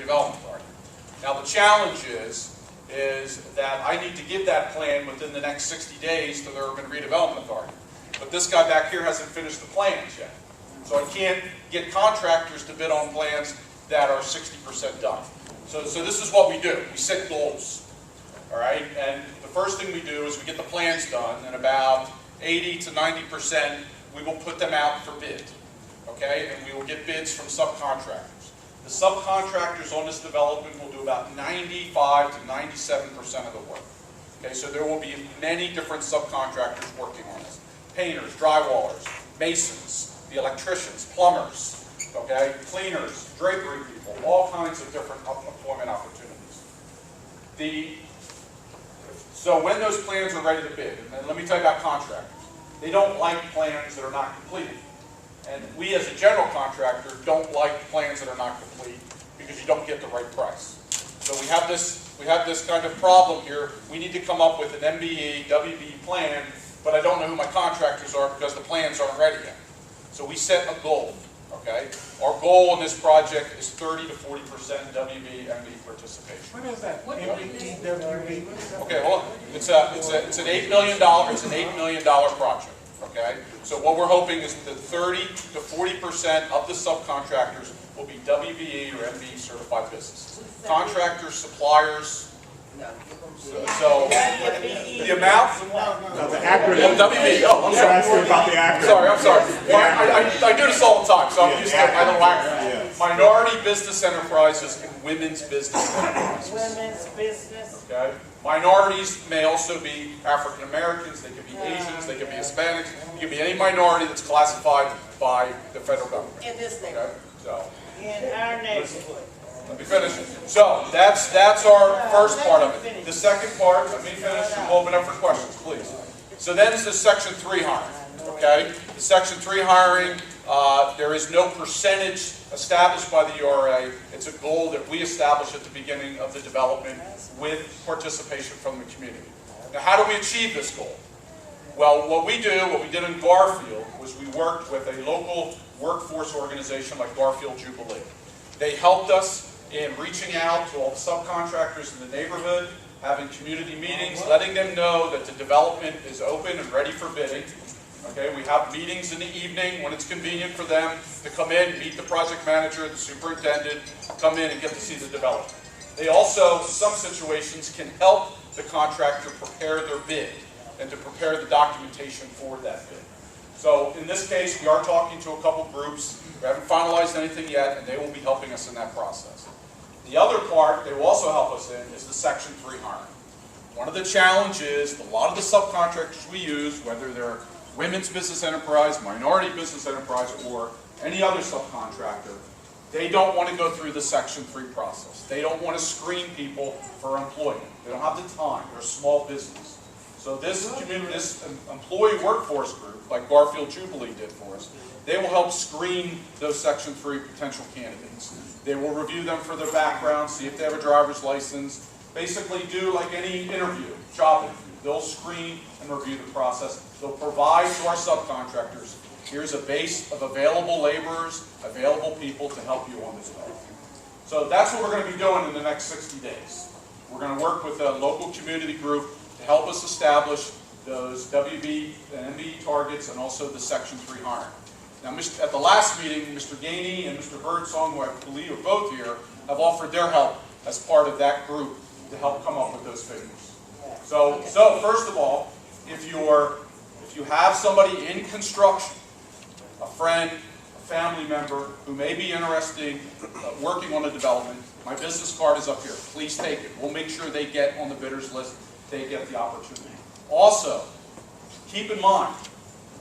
redevelopment authority. Now the challenge is that I need to give that plan within the next 60 days to the Urban Redevelopment Authority. But this guy back here hasn't finished the plans yet. So I can't get contractors to bid on plans that are 60% done. So this is what we do. We set goals. All right? And the first thing we do is we get the plans done, and about 80 to 90%, we will put them out for bid. Okay? And we will get bids from subcontractors. The subcontractors on this development will do about 95 to 97% of the work. Okay, so there will be many different subcontractors working on this. Painters, drywallers, masons, the electricians, plumbers, okay, cleaners, drapery people, all kinds of different employment opportunities. So when those plans are ready to bid, and let me tell you about contractors. They don't like plans that are not completed. And we as a general contractor don't like plans that are not complete because you don't get the right price. So we have this kind of problem here. We need to come up with an MBE, WB plan, but I don't know who my contractors are because the plans aren't ready yet. So we set a goal, okay? Our goal in this project is 30 to 40% WB, MBE participation. What is that? MBE, WB? Okay, hold on. It's an $8 million project. Okay, so what we're hoping is that 30 to 40% of the subcontractors will be WBE or MBE certified businesses. Contractors, suppliers. So the amount. No, the acronym. WBE. Oh, I'm You're asking sorry. about the acronym. Sorry, I'm sorry. I do this all the time, so I'm used to my little acronym. Yes. Minority business enterprises and women's business enterprises. Women's business. Okay. Minorities may also be African Americans, they can be Asians, they can be Hispanics, it can be any minority that's classified by the federal government. In this Okay, neighborhood. so In our neighborhood. let me finish. So that's our first part of it. The second part, let me finish and we'll open up for questions, please. So then it's the Section 3 hiring. Okay, the Section 3 hiring, there is no percentage established by the URA. It's a goal that we establish at the beginning of the development with participation from the community. Now, how do we achieve this goal? Well, what we did in Garfield was we worked with a local workforce organization like Garfield Jubilee. They helped us in reaching out to all the subcontractors in the neighborhood, having community meetings, letting them know that the development is open and ready for bidding. Okay, we have meetings in the evening when it's convenient for them to come in, meet the project manager, the superintendent, come in and get to see the development. They also, in some situations, can help the contractor prepare their bid and to prepare the documentation for that bid. So in this case, we are talking to a couple groups. We haven't finalized anything yet, and they will be helping us in that process. The other part they will also help us in is the Section 3 hiring. One of the challenges, a lot of the subcontractors we use, whether they're women's business enterprise, minority business enterprise, or any other subcontractor, they don't want to go through the Section 3 process. They don't want to screen people for employment. They don't have the time. They're a small business. So this employee workforce group, like Garfield Jubilee did for us, they will help screen those Section 3 potential candidates. They will review them for their background, see if they have a driver's license, basically do like any interview, job interview. They'll screen and review the process. They'll provide to our subcontractors, here's a base of available laborers, available people to help you on this development. So that's what we're going to be doing in the next 60 days. We're going to work with a local community group to help us establish those WB and MBE targets and also the Section 3 hiring. Now, at the last meeting, Mr. Gainey and Mr. Birdsong, who I believe are both here, have offered their help as part of that group to help come up with those figures. So first of all, if you have somebody in construction, a friend, a family member who may be interested in working on a development, my business card is up here. Please take it. We'll make sure they get on the bidders list. They get the opportunity. Also, keep in mind,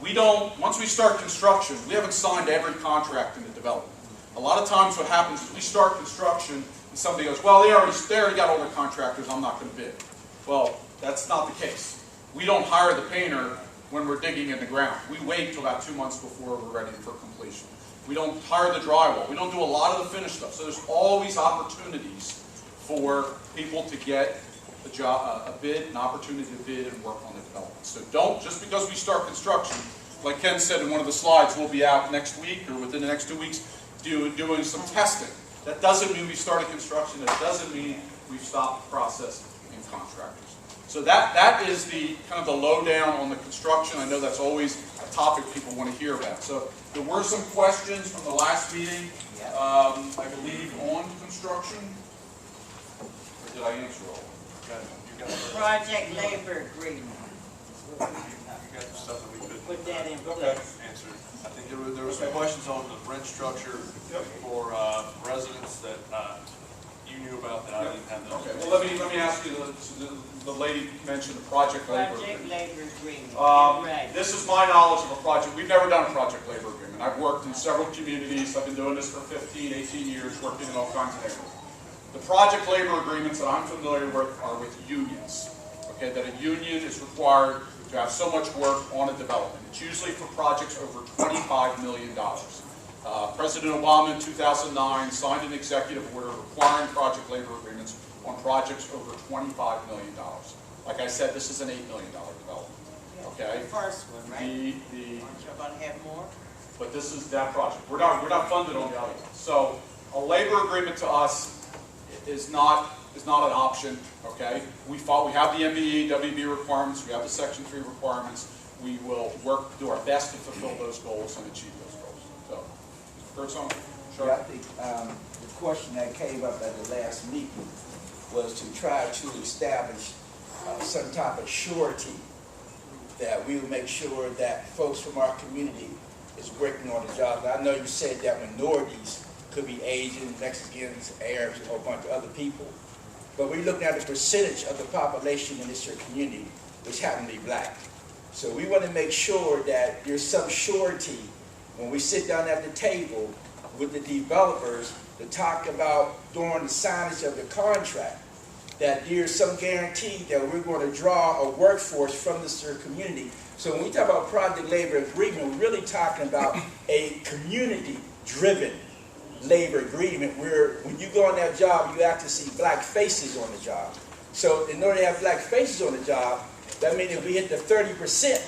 once we start construction, we haven't signed every contract in the development. A lot of times what happens is we start construction and somebody goes, well, they already got all the contractors, I'm not going to bid. Well, that's not the case. We don't hire the painter when we're digging in the ground. We wait till about 2 months before we're ready for completion. We don't hire the drywall. We don't do a lot of the finished stuff. So there's always opportunities for people to get a bid, an opportunity to bid and work on the development. So don't, just because we start construction, like Ken said in one of the slides, we'll be out next week or within the next 2 weeks doing some testing. That doesn't mean we've started construction, that doesn't mean we've stopped the process in contractors. So that is the kind of the lowdown on the construction. I know that's always a topic people want to hear about. So there were some questions from the last meeting, I believe, on construction. Or did I answer all? Project labor agreement, You got some stuff that we could put that in Okay. place. answer. I think there were some questions on the rent structure for residents that you knew about that I didn't have those. Okay, well, let me ask you, the lady mentioned the project labor Project agreement. labor agreement, right. This is my knowledge of a project. We've never done a project labor agreement. I've worked in several communities. I've been doing this for 15, 18 years, working in all kinds of areas. The project labor agreements that I'm familiar with are with unions. Okay, that a union is required to have so much work on a development. It's usually for projects over $25 million. President Obama in 2009 signed an executive order requiring project labor agreements on projects over $25 million. Like I said, this is an $8 million development. Okay? The first one, right? Aren't you about to have more? But this is that project. We're not funded on the other one. So a labor agreement to us is not an option. Okay? We have the MBE, WB requirements. We have the Section 3 requirements. We will do our best to fulfill those goals and achieve those goals. So, Mr. Kurtzon? Sure. Yeah, I think the question that came up at the last meeting was to try to establish some type of surety that we will make sure that folks from our community is working on the job. I know you said that minorities could be Asians, Mexicans, Arabs, or a bunch of other people. But we're looking at the percentage of the population in this community which happen to be black. So we want to make sure that there's some surety when we sit down at the table with the developers to talk about during the signage of the contract, that there's some guarantee that we're going to draw a workforce from this community. So when we talk about project labor agreement, we're really talking about a community-driven labor agreement where when you go on that job, you actually see black faces on the job. So in order to have black faces on the job, that means if we hit the 30%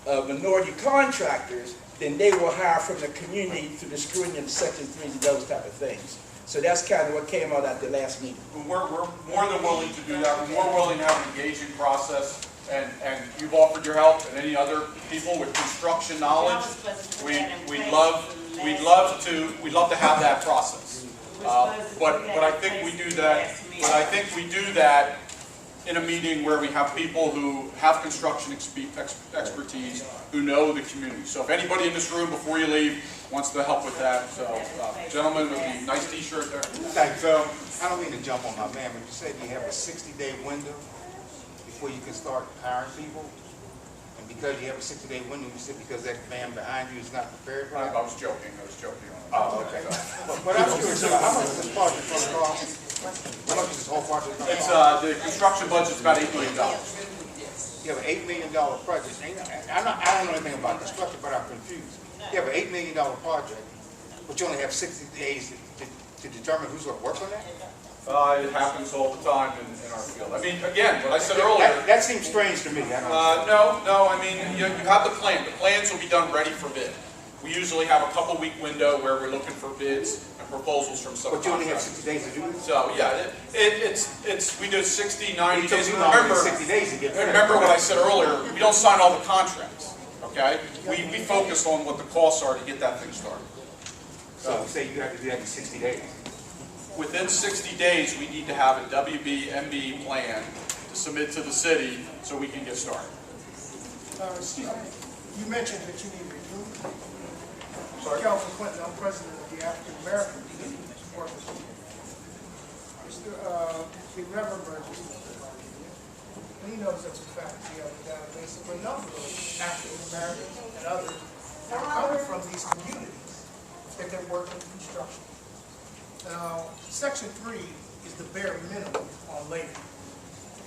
of minority contractors, then they will hire from the community through the screening of Section 3s and those type of things. So that's kind of what came out at the last meeting. We're more than willing to do that. We're more willing to have an engaging process, and you've offered your help, and any other people with construction knowledge. We'd love to have that process. But I think we do that. But I think we do that in a meeting where we have people who have construction expertise, who know the community. So if anybody in this room, before you leave, wants to help with that, so gentlemen with the nice T-shirt there. Thanks. I don't mean to jump on my man, but you said you have a 60-day window before you can start hiring people, and because you have a 60-day window, you said because that man behind you is not prepared. I was joking. Oh, okay. But I'm curious, how much is this project going to cost? How much is this whole project going to It's cost? the construction budget's about $8 million. You have an $8 million project. I don't know anything about construction, but I'm confused. You have an $8 million project, but you only have 60 days to determine who's going to work on that? It happens all the time in our field. I mean, again, what I said earlier. That seems strange to me. No. I mean, you have the plan. The plans will be done ready for bid. We usually have a couple-week window where we're looking for bids and proposals from subcontractors. But you only have 60 days to do this? So yeah, we do 60, 90 days. You took Remember, 60 days to get finished. remember what I said earlier. We don't sign all the contracts. Okay, we focus on what the costs are to get that thing started. So say you have to do that in 60 days. Within 60 days, we need to have a WB-MB plan to submit to the city so we can get started. Excuse me, you mentioned that you need review. Sorry? Calvin Clinton, I'm president of the African American Workers Union. The Reverend Burgess, and he knows that's a fact. We have a database of a number of African Americans and others that are coming from these communities that they're working in construction. Now, Section 3 is the bare minimum on labor.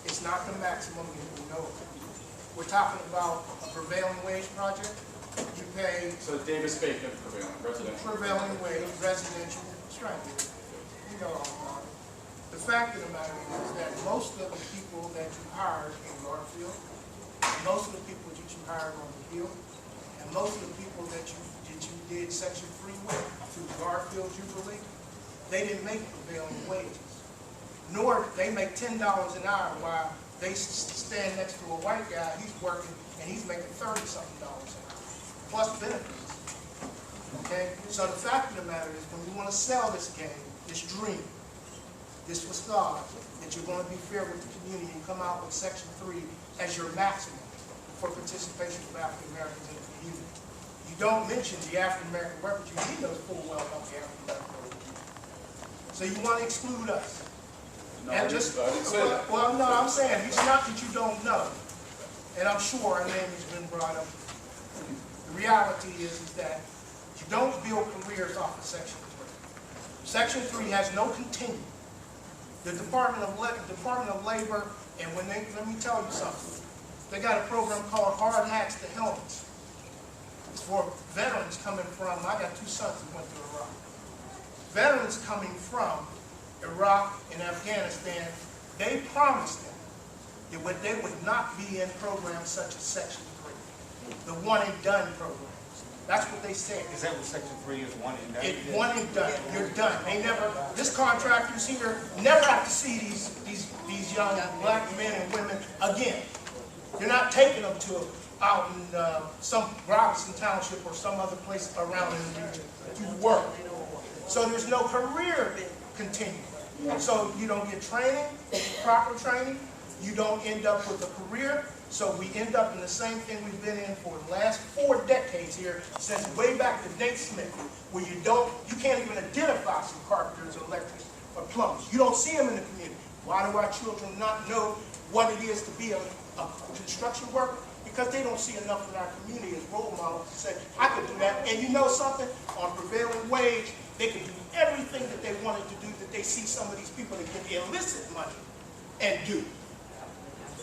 It's not the maximum, you know. We're talking about a prevailing wage project. You pay So Davis Bacon prevailing, residential. prevailing wage, residential strike. You know, the fact of the matter is that most of the people that you hired in Garfield, most of the people that you hired on the Hill, and most of the people that you did Section 3 with through Garfield Jubilee, they didn't make prevailing wages. Nor did they make $10 an hour while they stand next to a white guy, he's working, and he's making $30-something an hour, plus benefits. Okay? So the fact of the matter is, when you want to sell this game, this dream, this facade, that you're going to be fair with the community and come out with Section 3 as your maximum for participation of African Americans in the community. You don't mention the African American refugee. He knows full well about the African American refugee. So you want to exclude us. No, And I didn't say that. well, no, I'm saying, it's not that you don't know. And I'm sure our name has been brought up. The reality is that you don't build careers off of Section 3. Section 3 has no continuum. The Department of Labor, and let me tell you something. They got a program called Hard Hats to Helmets. It's for veterans coming from, I got 2 sons that went to Iraq. Veterans coming from Iraq and Afghanistan, they promised them that they would not be in programs such as Section 3, the one and done programs. That's what they said. Is that what Section 3 is, one and done? It's one and done. You're done. They never. This contractors here never have to see these young black men and women again. You're not taking them to out in some Robinson Township or some other place around in the region to work. So there's no career continuum. So you don't get training, proper training. You don't end up with a career. So we end up in the same thing we've been in for the last 4 decades here, since way back to Nate Smith, where you can't even identify some carpenters or electricians or plumbers. You don't see them in the community. Why do our children not know what it is to be a construction worker? Because they don't see enough in our community as role models to say, I could do that. And you know something? On prevailing wage, they can do everything that they wanted to do, that they see some of these people that get illicit money and do,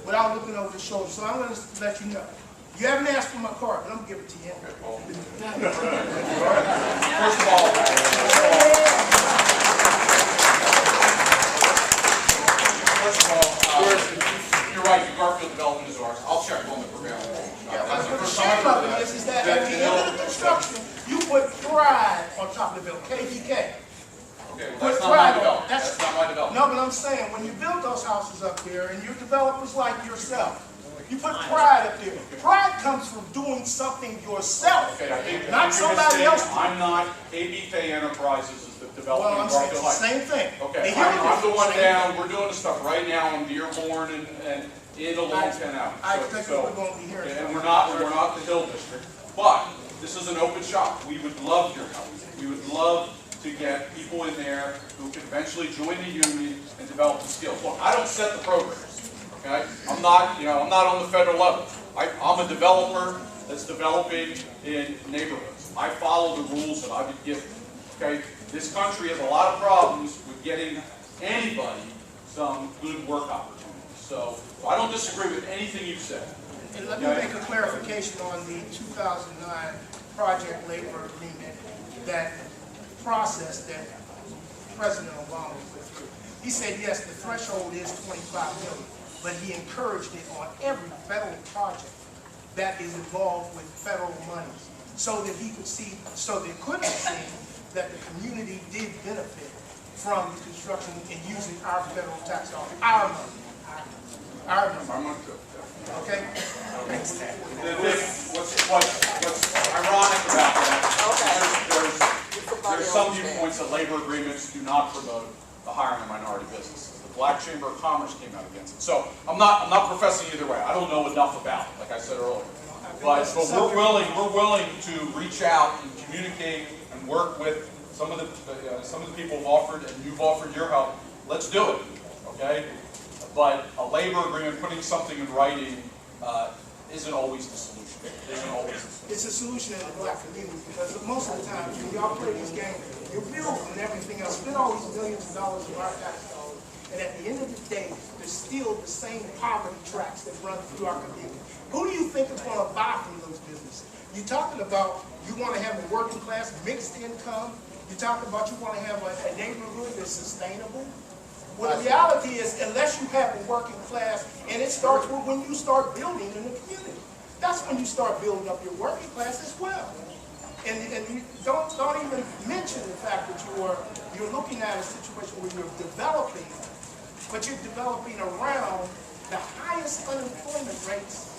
without looking over the shoulder. So I'm going to let you know. You haven't asked for my card, but I'm going to give it to you. First of all, you're right, the Garfield development is ours. I'll check on the prevailing wage. That's the The first shame time. of it is that at the end of the construction, you put pride on top of the bill, KDK. Okay, well, Put that's not pride my on it. development. That's not my development. No, but I'm saying, when you build those houses up there, and you're developers like yourself, you put pride up there. Pride comes from doing something yourself, Okay, I think not you're somebody mistaken. else. I'm not, ABK Enterprises is the Well, developing I'm saying Garfield it's the Heights. same thing. Okay, They hear I'm the this, one same down, we're doing the stuff right now on Dearborn and in the Long Ten Avenue. I So- expect so- we're going to be hearing. And we're not the Hill District, but this is an open shop. We would love your help. We would love to get people in there who can eventually join the union and develop the skills. Look, I don't set the programs, okay? I'm not on the federal level. I'm a developer that's developing in neighborhoods. I follow the rules that I've been given, okay? This country has a lot of problems with getting anybody some good work opportunities. So I don't disagree with anything you've said. And let me make a clarification on the 2009 project labor agreement, that process that President Obama went through. He said, yes, the threshold is 25 million, but he encouraged it on every federal project that is involved with federal money, so that he could see, so they could see that the community did benefit from the construction and using our federal tax dollars, our money. Our money. I'm gonna go. Okay? What's ironic about that, there's some viewpoints that labor agreements do not promote the hiring of minority businesses. The Black Chamber of Commerce came out against it. So I'm not professing either way. I don't know enough about it, like I said earlier. But we're willing to reach out and communicate and work with some of the people who've offered, and you've offered your help. Let's do it, okay? But a labor agreement, putting something in writing, isn't always the solution. It's a solution in the black community, because most of the time, when y'all play these games, you're building and everything else, spend all these millions of dollars of our tax dollars, and at the end of the day, there's still the same poverty tracks that run through our community. Who do you think is going to buy from those businesses? You're talking about you want to have a working class, mixed income. You're talking about you want to have a neighborhood that's sustainable. Well, the reality is, unless you have a working class, and it starts with when you start building in the community. That's when you start building up your working class as well. And you don't even mention the fact that you're looking at a situation where you're developing, but you're developing around the highest unemployment rates